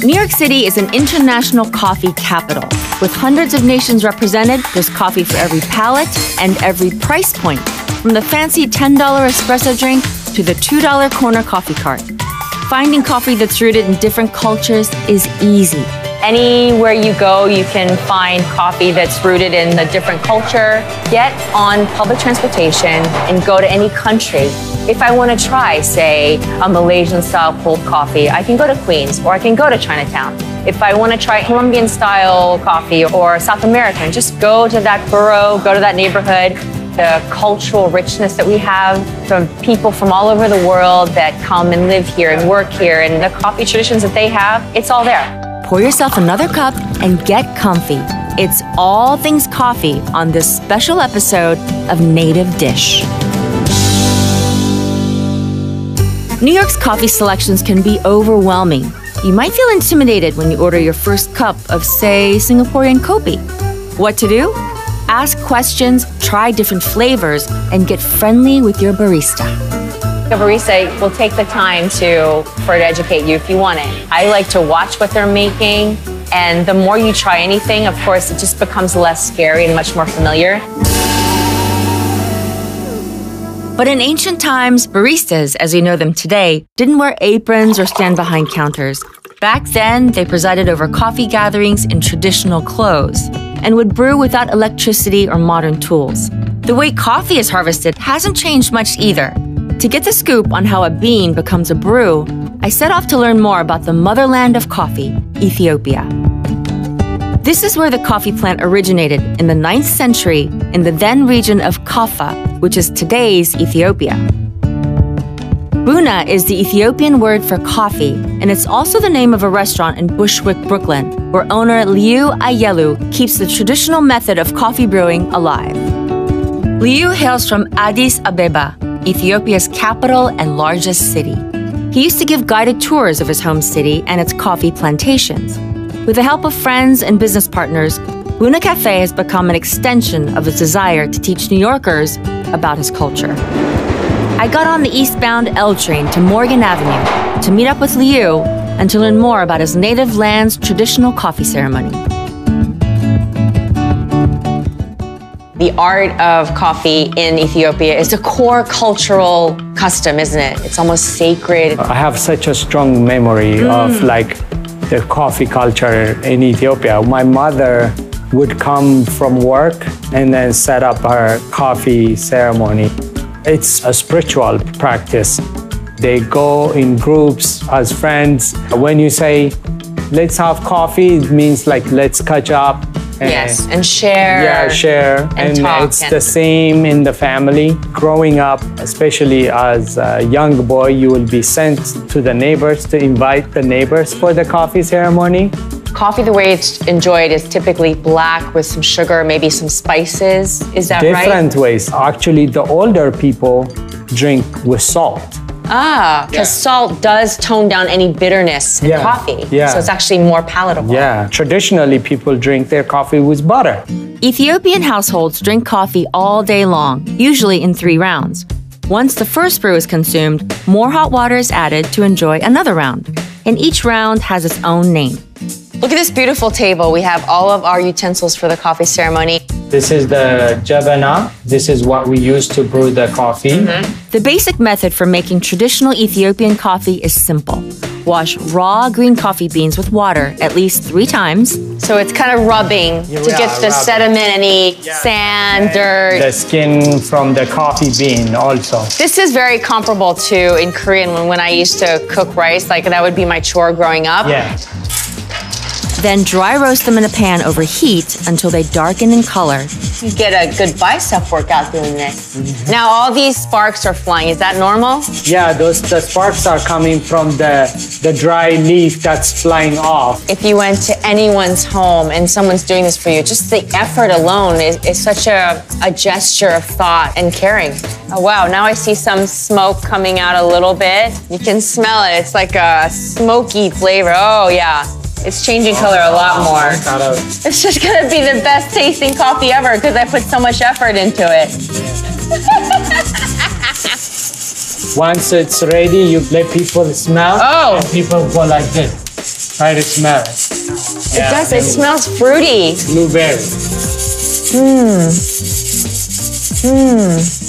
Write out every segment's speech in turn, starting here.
New York City is an international coffee capital. With hundreds of nations represented, there's coffee for every palate and every price point, from the fancy $10 espresso drink to the $2 corner coffee cart. Finding coffee that's rooted in different cultures is easy. Anywhere you go, you can find coffee that's rooted in a different culture. Get on public transportation and go to any country. If I want to try, say, a Malaysian-style cold coffee, I can go to Queens or I can go to Chinatown. If I want to try Colombian-style coffee or South American, just go to that borough, go to that neighborhood. The cultural richness that we have from people from all over the world that come and live here and work here, and the coffee traditions that they have, it's all there. Pour yourself another cup and get comfy. It's all things coffee on this special episode of Native Dish. New York's coffee selections can be overwhelming. You might feel intimidated when you order your first cup of, say, Singaporean kopi. What to do? Ask questions, try different flavors, and get friendly with your barista. A barista will take the time to educate you if you want it. I like to watch what they're making, and the more you try anything, of course, it just becomes less scary and much more familiar. But in ancient times, baristas, as we know them today, didn't wear aprons or stand behind counters. Back then, they presided over coffee gatherings in traditional clothes and would brew without electricity or modern tools. The way coffee is harvested hasn't changed much either. To get the scoop on how a bean becomes a brew, I set off to learn more about the motherland of coffee, Ethiopia. This is where the coffee plant originated in the 9th century in the then region of Kaffa, which is today's Ethiopia. Buna is the Ethiopian word for coffee, and it's also the name of a restaurant in Bushwick, Brooklyn, where owner Liu Ayelu keeps the traditional method of coffee brewing alive. Liu hails from Addis Ababa, Ethiopia's capital and largest city. He used to give guided tours of his home city and its coffee plantations. With the help of friends and business partners, Buna Cafe has become an extension of his desire to teach New Yorkers about his culture. I got on the eastbound L train to Morgan Avenue to meet up with Liu and to learn more about his native land's traditional coffee ceremony. The art of coffee in Ethiopia is a core cultural custom, isn't it? It's almost sacred. I have such a strong memory of the coffee culture in Ethiopia. My mother would come from work and then set up her coffee ceremony. It's a spiritual practice. They go in groups as friends. When you say, let's have coffee, it means like, let's catch up. Yes, and share. Yeah, share. And talk, it's the same in the family. Growing up, especially as a young boy, you will be sent to the neighbors to invite the neighbors for the coffee ceremony. Coffee, the way it's enjoyed, is typically black with some sugar, maybe some spices. Is that right? Different ways. Actually, the older people drink with salt. Because salt does tone down any bitterness in coffee. Yeah. So it's actually more palatable. Yeah. Traditionally, people drink their coffee with butter. Ethiopian households drink coffee all day long, usually in 3 rounds. Once the first brew is consumed, more hot water is added to enjoy another round. And each round has its own name. Look at this beautiful table. We have all of our utensils for the coffee ceremony. This is the jabana. This is what we use to brew the coffee. The basic method for making traditional Ethiopian coffee is simple. Wash raw green coffee beans with water at least 3 times. So it's kind of rubbing to get the sediment, any sand, dirt. The skin from the coffee bean also. This is very comparable to in Korean when I used to cook rice. Like that would be my chore growing up. Yeah. Then dry roast them in a pan over heat until they darken in color. You get a good bicep workout doing this. Now all these sparks are flying. Is that normal? Yeah, the sparks are coming from the dry leaf that's flying off. If you went to anyone's home and someone's doing this for you, just the effort alone is such a gesture of thought and caring. Oh wow, now I see some smoke coming out a little bit. You can smell it. It's like a smoky flavor. Oh yeah. It's changing color a lot more. It's just gonna be the best tasting coffee ever because I put so much effort into it. Once it's ready, you let people smell. Oh. And people go like this. Try to smell it. It does, it smells fruity. Blueberry.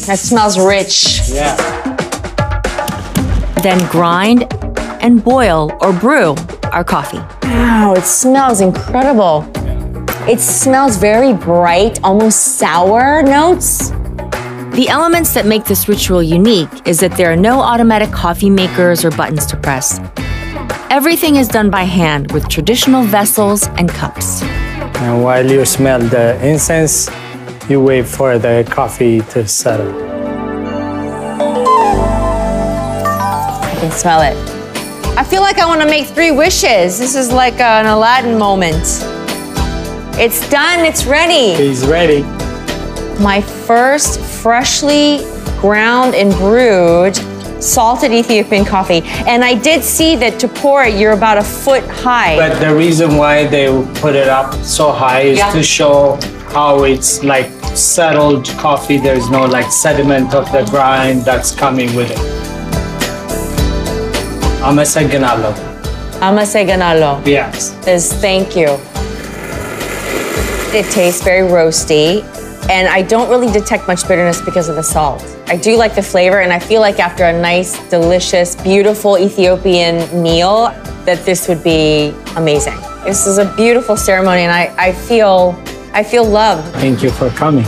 That smells rich. Yeah. Then grind and boil or brew our coffee. Wow, it smells incredible. It smells very bright, almost sour notes. The elements that make this ritual unique is that there are no automatic coffee makers or buttons to press. Everything is done by hand with traditional vessels and cups. And while you smell the incense, you wait for the coffee to settle. I can smell it. I feel like I want to make 3 wishes. This is like an Aladdin moment. It's done, it's ready. He's ready. My first freshly ground and brewed salted Ethiopian coffee. And I did see that to pour it, you're about 1 foot high. But the reason why they put it up so high is to show how it's like settled coffee. There's no like sediment of the grind that's coming with it. Amase ganalo. Amase ganalo. Yes. Says thank you. It tastes very roasty, and I don't really detect much bitterness because of the salt. I do like the flavor, and I feel like after a nice, delicious, beautiful Ethiopian meal, that this would be amazing. This is a beautiful ceremony, and I feel loved. Thank you for coming.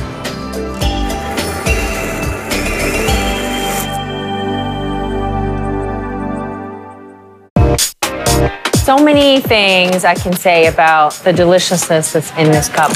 So many things I can say about the deliciousness that's in this cup.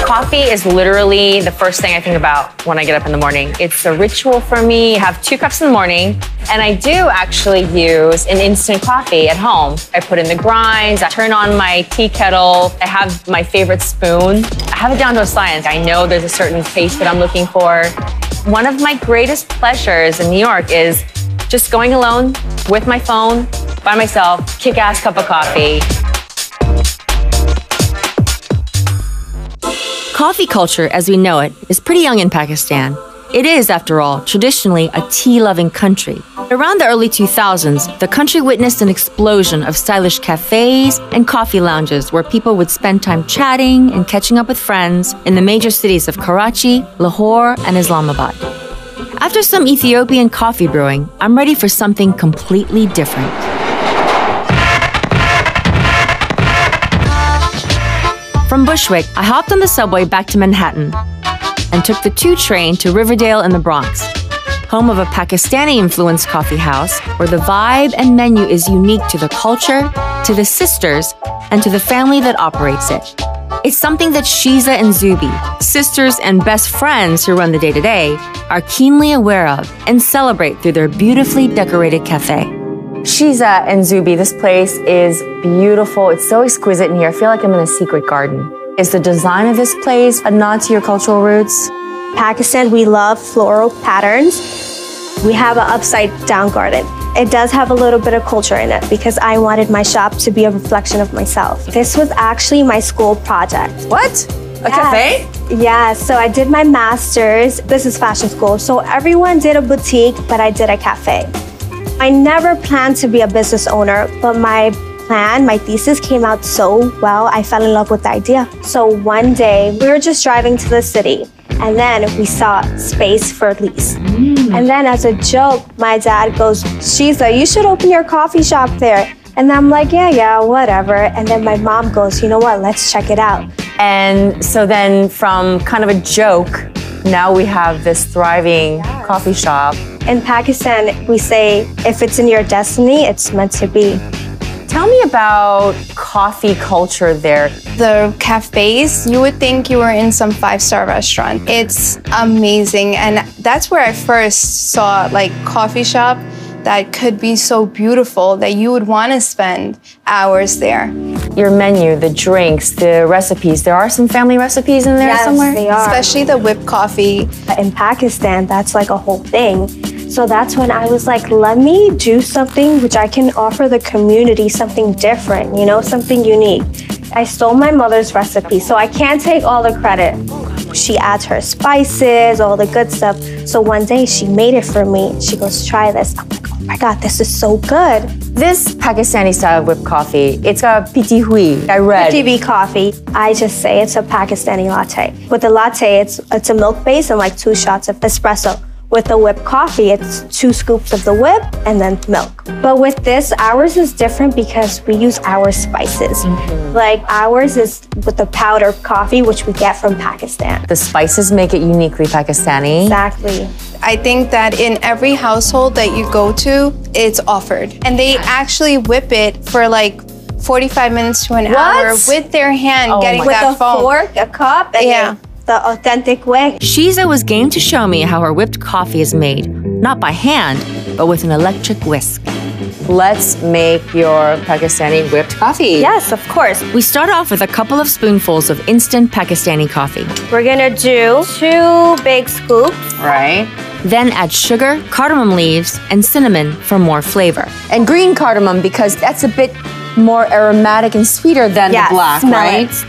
Coffee is literally the first thing I think about when I get up in the morning. It's a ritual for me. I have 2 cups in the morning, and I do actually use an instant coffee at home. I put in the grinds, I turn on my tea kettle, I have my favorite spoon. I have it down to a science. I know there's a certain taste that I'm looking for. One of my greatest pleasures in New York is just going alone with my phone, by myself, kick-ass cup of coffee. Coffee culture, as we know it, is pretty young in Pakistan. It is, after all, traditionally a tea-loving country. Around the early 2000s, the country witnessed an explosion of stylish cafes and coffee lounges where people would spend time chatting and catching up with friends in the major cities of Karachi, Lahore, and Islamabad. After some Ethiopian coffee brewing, I'm ready for something completely different. From Bushwick, I hopped on the subway back to Manhattan and took the 2 train to Riverdale in the Bronx, home of a Pakistani-influenced coffee house where the vibe and menu is unique to the culture, to the sisters, and to the family that operates it. It's something that Shiza and Zubi, sisters and best friends who run the day-to-day, are keenly aware of and celebrate through their beautifully decorated cafe. Shiza and Zubi, this place is beautiful. It's so exquisite in here. I feel like I'm in a secret garden. Is the design of this place a nod to your cultural roots? Pakistan, we love floral patterns. We have an upside down garden. It does have a little bit of culture in it because I wanted my shop to be a reflection of myself. This was actually my school project. What? A cafe? Yeah, so I did my master's. This is fashion school. So everyone did a boutique, but I did a cafe. I never planned to be a business owner, but my thesis came out so well, I fell in love with the idea. So one day, we were just driving to the city, and then we saw space for lease. And then as a joke, my dad goes, Shiza, you should open your coffee shop there. And I'm like, yeah, whatever. And then my mom goes, you know what, let's check it out. And so then from kind of a joke, now we have this thriving coffee shop. In Pakistan, we say, if it's in your destiny, it's meant to be. Tell me about coffee culture there. The cafes, you would think you were in some 5-star restaurant. It's amazing, and that's where I first saw like coffee shop that could be so beautiful that you would want to spend hours there. Your menu, the drinks, the recipes, there are some family recipes in there somewhere? Yes, they are. Especially the whipped coffee. In Pakistan, that's like a whole thing. So that's when I was like, let me do something which I can offer the community something different, you know, something unique. I stole my mother's recipe, so I can't take all the credit. She adds her spices, all the good stuff. So one day she made it for me. She goes, try this. I'm like, oh my God, this is so good. This Pakistani style whipped coffee, it's a piti hui. I read. TB coffee. I just say it's a Pakistani latte. With the latte, it's a milk base and like 2 shots of espresso. With the whipped coffee, it's 2 scoops of the whip and then milk. But with this, ours is different because we use our spices. Like ours is with the powdered coffee, which we get from Pakistan. The spices make it uniquely Pakistani. Exactly. I think that in every household that you go to, it's offered. And they actually whip it for like 45 minutes to an hour with their hand, getting with that a foam. fork, a cup, and the authentic way. Shiza was game to show me how her whipped coffee is made, not by hand, but with an electric whisk. Let's make your Pakistani whipped coffee. Yes, of course. We start off with a couple of spoonfuls of instant Pakistani coffee. We're gonna do 2 big scoops. Right. Then add sugar, cardamom leaves, and cinnamon for more flavor. And green cardamom because that's a bit more aromatic and sweeter than the black, smell right? it.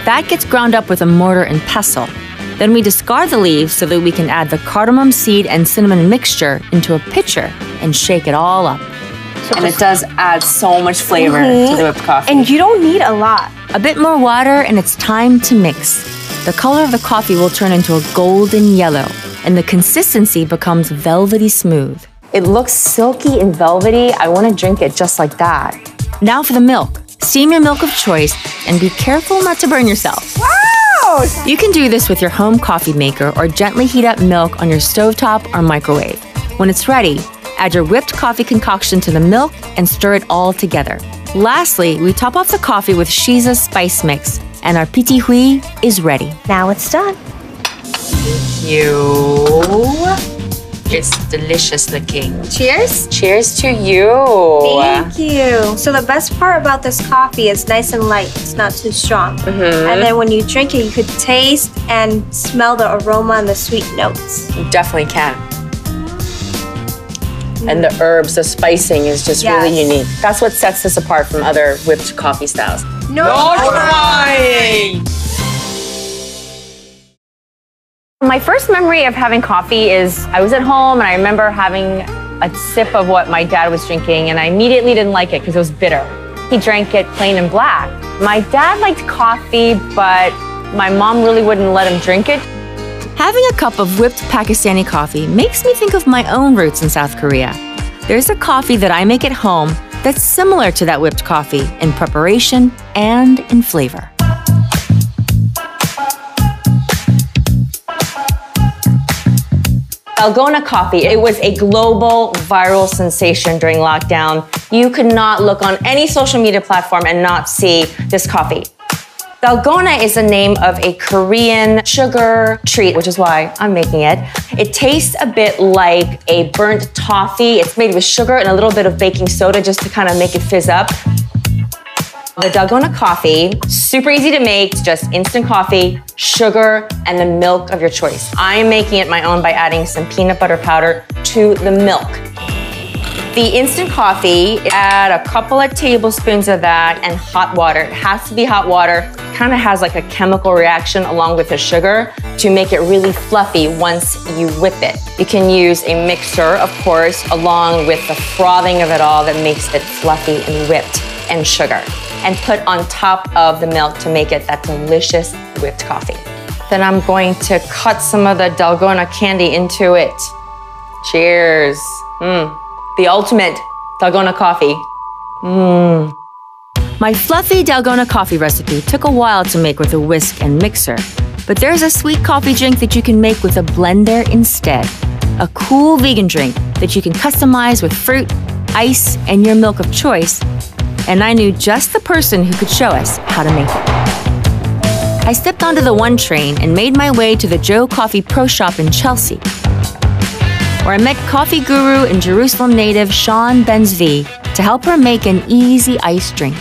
That gets ground up with a mortar and pestle. Then we discard the leaves so that we can add the cardamom seed and cinnamon mixture into a pitcher and shake it all up. And it does add so much flavor to the whipped coffee. And you don't need a lot. A bit more water and it's time to mix. The color of the coffee will turn into a golden yellow and the consistency becomes velvety smooth. It looks silky and velvety. I want to drink it just like that. Now for the milk. Steam your milk of choice and be careful not to burn yourself. Wow! You can do this with your home coffee maker or gently heat up milk on your stovetop or microwave. When it's ready, add your whipped coffee concoction to the milk and stir it all together. Lastly, we top off the coffee with Shiza's spice mix and our piti hui is ready. Now it's done. It's delicious looking. Cheers. Cheers to you. Thank you. So the best part about this coffee is nice and light. It's not too strong. And then when you drink it, you could taste and smell the aroma and the sweet notes. You definitely can. And the herbs, the spicing is just really unique. That's what sets this apart from other whipped coffee styles. No trying! My first memory of having coffee is I was at home and I remember having a sip of what my dad was drinking and I immediately didn't like it because it was bitter. He drank it plain and black. My dad liked coffee, but my mom really wouldn't let him drink it. Having a cup of whipped Pakistani coffee makes me think of my own roots in South Korea. There's a coffee that I make at home that's similar to that whipped coffee in preparation and in flavor. Dalgona coffee, it was a global viral sensation during lockdown. You could not look on any social media platform and not see this coffee. Dalgona is the name of a Korean sugar treat, which is why I'm making it. It tastes a bit like a burnt toffee. It's made with sugar and a little bit of baking soda just to kind of make it fizz up. The Dalgona coffee, super easy to make, just instant coffee, sugar, and the milk of your choice. I'm making it my own by adding some peanut butter powder to the milk. The instant coffee, add a couple of tablespoons of that and hot water. It has to be hot water. Kind of has like a chemical reaction along with the sugar to make it really fluffy once you whip it. You can use a mixer, of course, along with the frothing of it all that makes it fluffy and whipped and sugar. And put on top of the milk to make it that delicious whipped coffee. Then I'm going to cut some of the Dalgona candy into it. Cheers. The ultimate Dalgona coffee. My fluffy Dalgona coffee recipe took a while to make with a whisk and mixer, but there's a sweet coffee drink that you can make with a blender instead. A cool vegan drink that you can customize with fruit, ice, and your milk of choice. And I knew just the person who could show us how to make it. I stepped onto the 1 train and made my way to the Joe Coffee Pro Shop in Chelsea, where I met coffee guru and Jerusalem native Sean Benzvi to help her make an easy iced drink.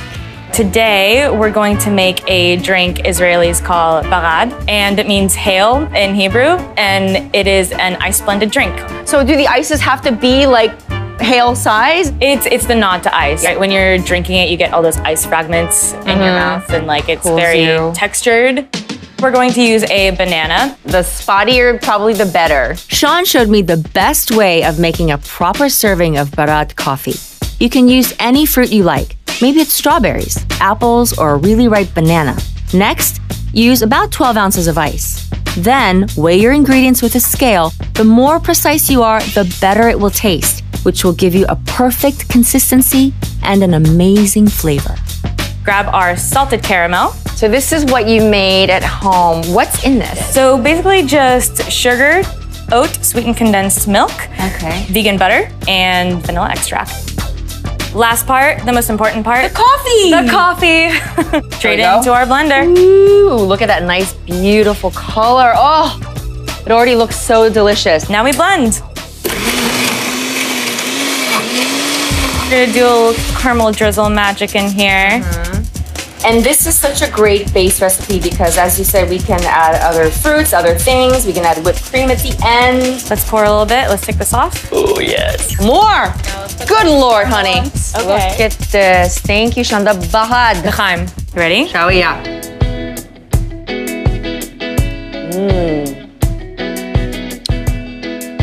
Today, we're going to make a drink Israelis call barad, and it means hail in Hebrew, and it is an ice blended drink. So do the ices have to be like hail size? It's the nod to ice. Right? When you're drinking it, you get all those ice fragments in your mouth, and like it's Cools very you. textured. We're going to use a banana. The spottier, probably the better. Sean showed me the best way of making a proper serving of barad coffee. You can use any fruit you like. Maybe it's strawberries, apples, or a really ripe banana. Next, use about 12 ounces of ice. Then, weigh your ingredients with a scale. The more precise you are, the better it will taste, which will give you a perfect consistency and an amazing flavor. Grab our salted caramel. So this is what you made at home. What's in this? So basically just sugar, oat, sweetened condensed milk, Okay. vegan butter, and vanilla extract. Last part, the most important part. The coffee! The coffee. Straight There we go. into our blender. Ooh, look at that nice, beautiful color. Oh, it already looks so delicious. Now we blend. We're gonna do a little caramel drizzle magic in here. And this is such a great base recipe because, as you said, we can add other fruits, other things. We can add whipped cream at the end. Let's pour a little bit. Let's take this off. Oh, yes. More! Good Lord, honey. Okay. Look at this. Thank you, Shanda. Bahad. L'chaim. You ready? Shall we? Yeah.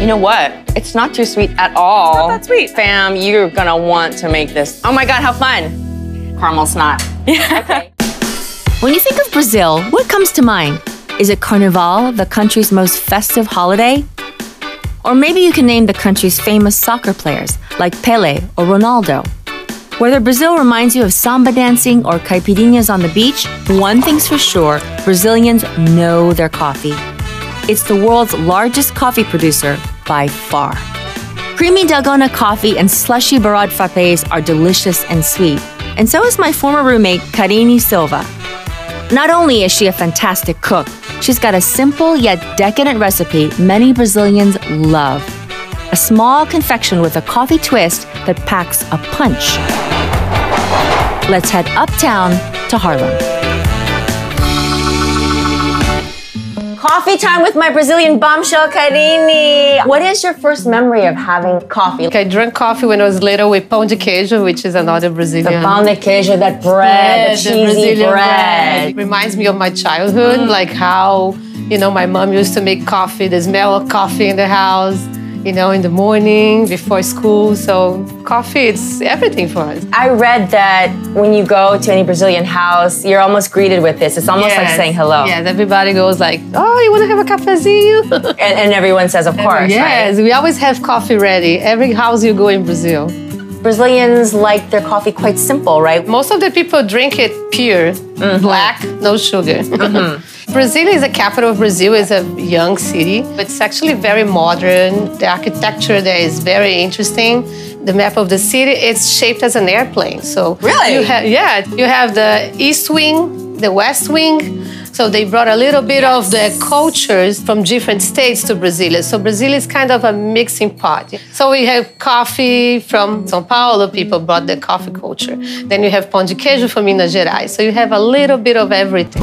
You know what? It's not too sweet at all. It's not that sweet. Fam, you're gonna want to make this. Oh my God, how fun. Caramel snot. Okay. When you think of Brazil, what comes to mind? Is it Carnival, the country's most festive holiday? Or maybe you can name the country's famous soccer players, like Pelé or Ronaldo. Whether Brazil reminds you of samba dancing or caipirinhas on the beach, one thing's for sure, Brazilians know their coffee. It's the world's largest coffee producer by far. Creamy Dalgona coffee and slushy barad frappés are delicious and sweet, and so is my former roommate, Karine Silva. Not only is she a fantastic cook, she's got a simple yet decadent recipe many Brazilians love. A small confection with a coffee twist that packs a punch. Let's head uptown to Harlem. Coffee time with my Brazilian bombshell, Karine. What is your first memory of having coffee? I drank coffee when I was little with pão de queijo, which is another Brazilian. The pão de queijo, that bread, the cheesy Brazilian bread. It reminds me of my childhood, like how, my mom used to make coffee, the smell of coffee in the house, in the morning, before school. So coffee, it's everything for us. I read that when you go to any Brazilian house, you're almost greeted with this. It's almost like saying hello. Yes, everybody goes like, oh, you want to have a cafezinho? And everyone says, of course, Yes, right? we always have coffee ready. Every house you go in Brazil. Brazilians like their coffee quite simple, right? Most of the people drink it pure, black, no sugar. Brazil is the capital of Brazil. It's a young city. It's actually very modern. The architecture there is very interesting. The map of the city, it's shaped as an airplane. So Really? you have the east wing, the west wing. So they brought a little bit of the cultures from different states to Brazil. So Brazil is kind of a mixing pot. So we have coffee from São Paulo. People brought the coffee culture. Then you have pão de queijo from Minas Gerais. So you have a little bit of everything.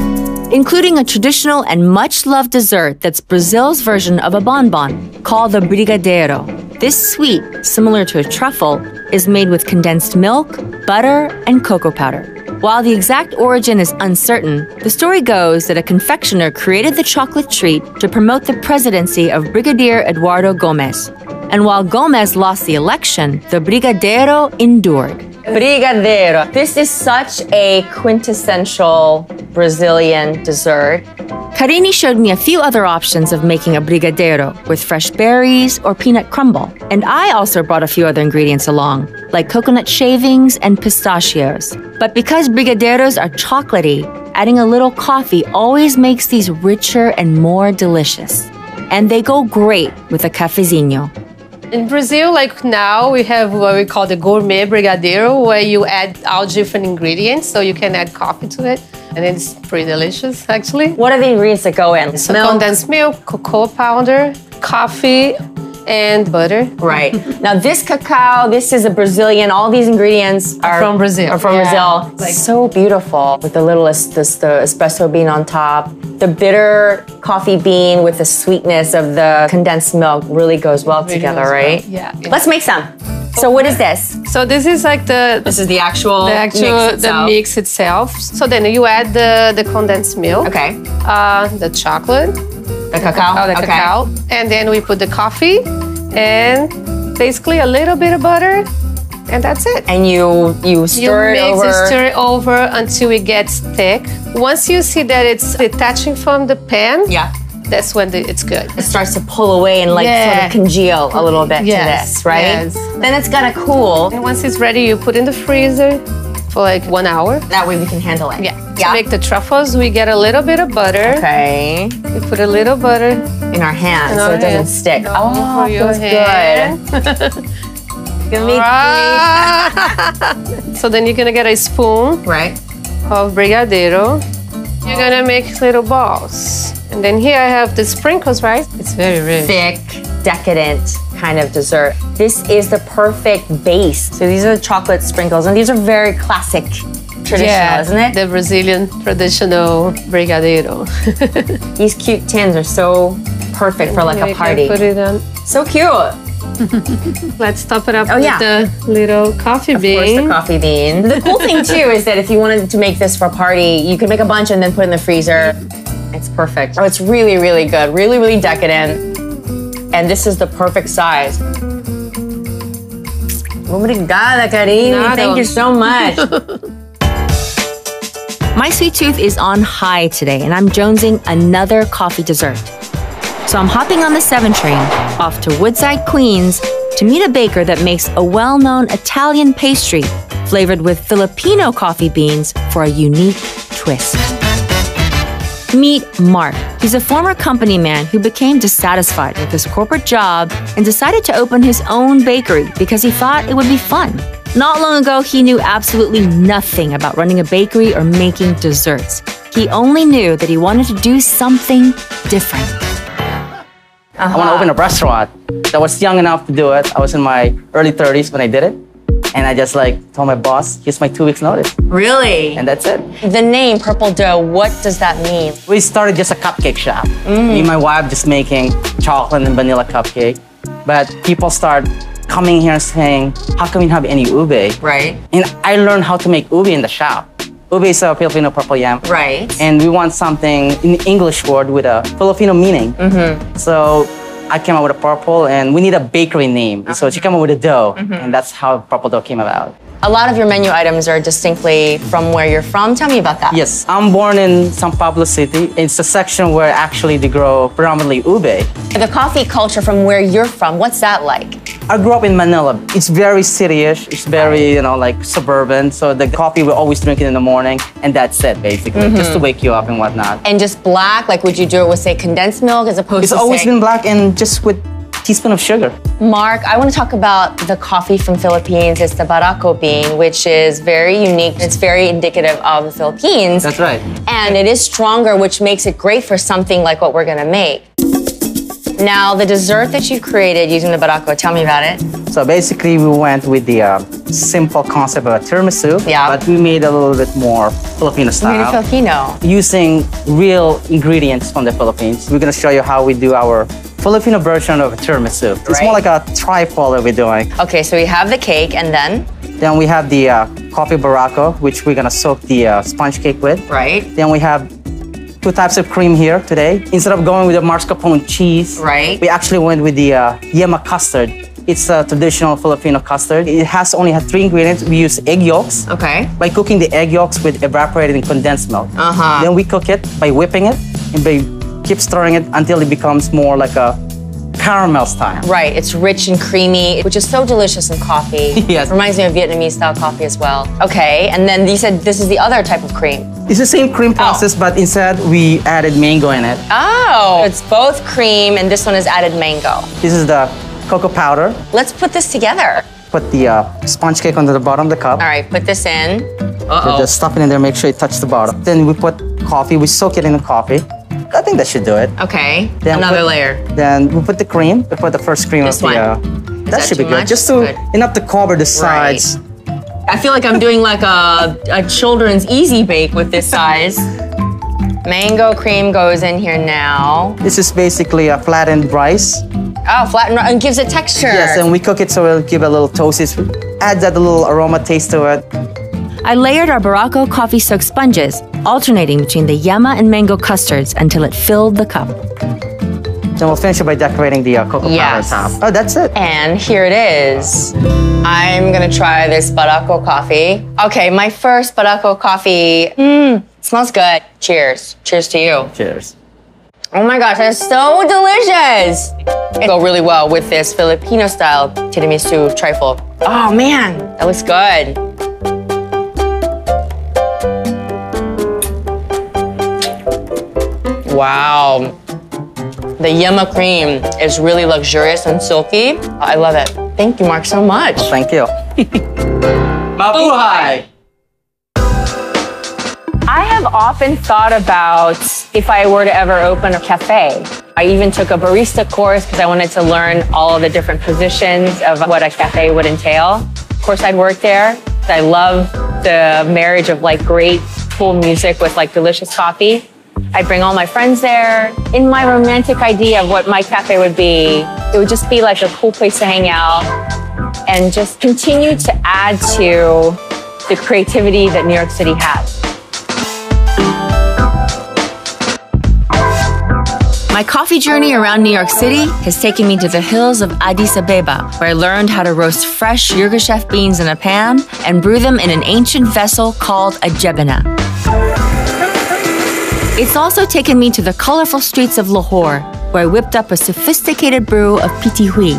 Including a traditional and much-loved dessert that's Brazil's version of a bonbon, called the brigadeiro. This sweet, similar to a truffle, is made with condensed milk, butter, and cocoa powder. While the exact origin is uncertain, the story goes that a confectioner created the chocolate treat to promote the presidency of Brigadier Eduardo Gomes. And while Gomes lost the election, the brigadeiro endured. Brigadeiro. This is such a quintessential Brazilian dessert. Karine showed me a few other options of making a brigadeiro with fresh berries or peanut crumble. And I also brought a few other ingredients along, like coconut shavings and pistachios. But because brigadeiros are chocolatey, adding a little coffee always makes these richer and more delicious. And they go great with a cafezinho. In Brazil, like now, we have what we call the gourmet brigadeiro, where you add all different ingredients, so you can add coffee to it, and it's pretty delicious, actually. What are the ingredients that go in? So condensed milk, cocoa powder, coffee, and butter. Right. Now this cacao, this is a Brazilian, all these ingredients are from Brazil. Are from Brazil. Like, so beautiful with the little the espresso bean on top. The bitter coffee bean with the sweetness of the condensed milk really goes well together, right? Yeah. Let's make some. So what is this? So this is like This is the actual mix itself. the mix itself. So then you add the condensed milk. Okay. The chocolate. The cacao. The cacao. And then we put the coffee and basically a little bit of butter. And that's it. And you stir it over. Stir it over until it gets thick. Once you see that it's detaching from the pan, Yeah. that's when it's good. It starts to pull away and like sort of congeal a little bit to this, right? Yes. Then it's gotta cool. And once it's ready, you put in the freezer for like 1 hour. That way we can handle it. Yeah. To make the truffles, we get a little bit of butter. Okay. We put a little butter In our hands so it doesn't stick. Oh, Oh, your feels hand. good. Give me So then you're gonna get a spoon Right. of brigadeiro. You're gonna make little balls. And then here I have the sprinkles, right? It's very rich. Thick, decadent kind of dessert. This is the perfect base. So these are the chocolate sprinkles, and these are very classic, traditional, isn't it? The Brazilian traditional brigadeiro. These cute tins are so perfect for like Here a you can party. Put it on. So cute. Let's top it up Oh, with yeah. the little coffee bean. Of course, the coffee bean. The cool thing too is that if you wanted to make this for a party, you can make a bunch and then put it in the freezer. It's perfect. Oh, it's really, really good. Really, really decadent. And this is the perfect size. Obrigada, Karine. Thank you so much. My sweet tooth is on high today, and I'm jonesing another coffee dessert. So I'm hopping on the 7 train off to Woodside, Queens to meet a baker that makes a well-known Italian pastry flavored with Filipino coffee beans for a unique twist. Meet Mark. He's a former company man who became dissatisfied with his corporate job and decided to open his own bakery because he thought it would be fun. Not long ago, he knew absolutely nothing about running a bakery or making desserts. He only knew that he wanted to do something different. I want to open a restaurant. I was young enough to do it. I was in my early 30s when I did it. And I just like told my boss, here's my 2 weeks notice. Really? And that's it. The name Purple Dough, what does that mean? We started just a cupcake shop. Me and my wife just making chocolate and vanilla cupcake. But people start coming here and saying, how come you don't have any ube? Right. And I learned how to make ube in the shop. Ube is a Filipino purple yam. Right. And we want something in English word with a Filipino meaning. So I came up with a purple, and we need a bakery name. So she came up with a dough, and that's how Purple Dough came about. A lot of your menu items are distinctly from where you're from. Tell me about that. Yes, I'm born in San Pablo City. It's a section where actually they grow predominantly ube. The coffee culture from where you're from, what's that like? I grew up in Manila. It's very city-ish. It's very, like suburban. So the coffee we always drink it in the morning, and that's it basically, just to wake you up and whatnot. And just black, like would you do it with say condensed milk as opposed It's to always say... been black and just with teaspoon of sugar. Mark, I want to talk about the coffee from Philippines. It's the Barako bean, which is very unique. It's very indicative of the Philippines. That's right. And it is stronger, which makes it great for something like what we're gonna make. Now, the dessert that you created using the Barako, tell me about it. So basically we went with the simple concept of a tiramisu, but we made a little bit more Filipino style. Really Filipino. Using real ingredients from the Philippines. We're gonna show you how we do our Filipino version of a tiramisu. It's more like a trifle that we're doing. Okay, so we have the cake, and then? Then we have the coffee Barako, which we're gonna soak the sponge cake with. Right. Then we have 2 types of cream here today. Instead of going with the mascarpone cheese, we actually went with the yema custard. It's a traditional Filipino custard. It has only 3 ingredients. We use egg yolks. Okay. By cooking the egg yolks with evaporated and condensed milk. Then we cook it by whipping it and by keep stirring it until it becomes more like a caramel style. Right, it's rich and creamy, which is so delicious in coffee. Yes. Reminds me of Vietnamese style coffee as well. Okay, and then you said this is the other type of cream. It's the same cream process, but instead we added mango in it. Oh, it's both cream and this one is added mango. This is the cocoa powder. Let's put this together. Put the sponge cake onto the bottom of the cup. All right, put this in. Just stuff it in there, make sure it touches the bottom. Then we put coffee, we soak it in the coffee. I think that should do it. Okay, Then another layer. Then we put the cream. We put the first cream This of the. one? That should be too good. much? Just to enough to cover the sides. I feel like I'm doing like a children's easy bake with this size. Mango cream goes in here now. This is basically a flattened rice Oh, flatten and gives it texture. Yes, and we cook it so it'll give a little toasty, add that little aroma taste to it. I layered our Barako coffee soaked sponges, alternating between the yema and mango custards until it filled the cup. Then we'll finish it by decorating the cocoa powder on top. Oh, that's it. And here it is. I'm gonna try this Barako coffee. Okay, my first Barako coffee. Smells good. Cheers. Cheers to you. Cheers. Oh my gosh, that's so delicious. It'll go really well with this Filipino style tiramisu trifle. Oh man, that looks good. Wow. The yema cream is really luxurious and silky. I love it. Thank you, Mark, so much. Well, thank you. Mabuhay! I have often thought about if I were to ever open a cafe. I even took a barista course because I wanted to learn all of the different positions of what a cafe would entail. Of course, I'd work there. I love the marriage of like great, cool music with like delicious coffee. I'd bring all my friends there. In my romantic idea of what my cafe would be, it would just be like a cool place to hang out and just continue to add to the creativity that New York City has. My coffee journey around New York City has taken me to the hills of Addis Ababa, where I learned how to roast fresh Yirgacheffe beans in a pan and brew them in an ancient vessel called a jebena. It's also taken me to the colorful streets of Lahore, where I whipped up a sophisticated brew of piti hui.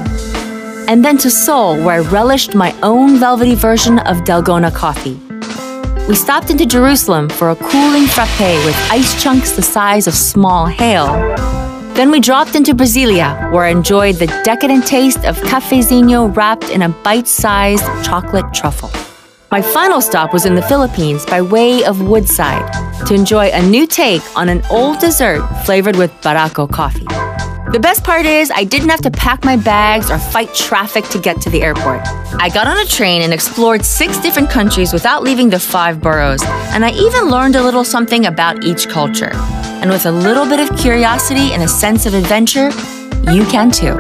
And then to Seoul, where I relished my own velvety version of Dalgona coffee. We stopped into Jerusalem for a cooling frappe with ice chunks the size of small hail. Then we dropped into Brasilia, where I enjoyed the decadent taste of cafezinho wrapped in a bite-sized chocolate truffle. My final stop was in the Philippines by way of Woodside to enjoy a new take on an old dessert flavored with Barako coffee. The best part is I didn't have to pack my bags or fight traffic to get to the airport. I got on a train and explored 6 different countries without leaving the 5 boroughs, and I even learned a little something about each culture. And with a little bit of curiosity and a sense of adventure, you can too.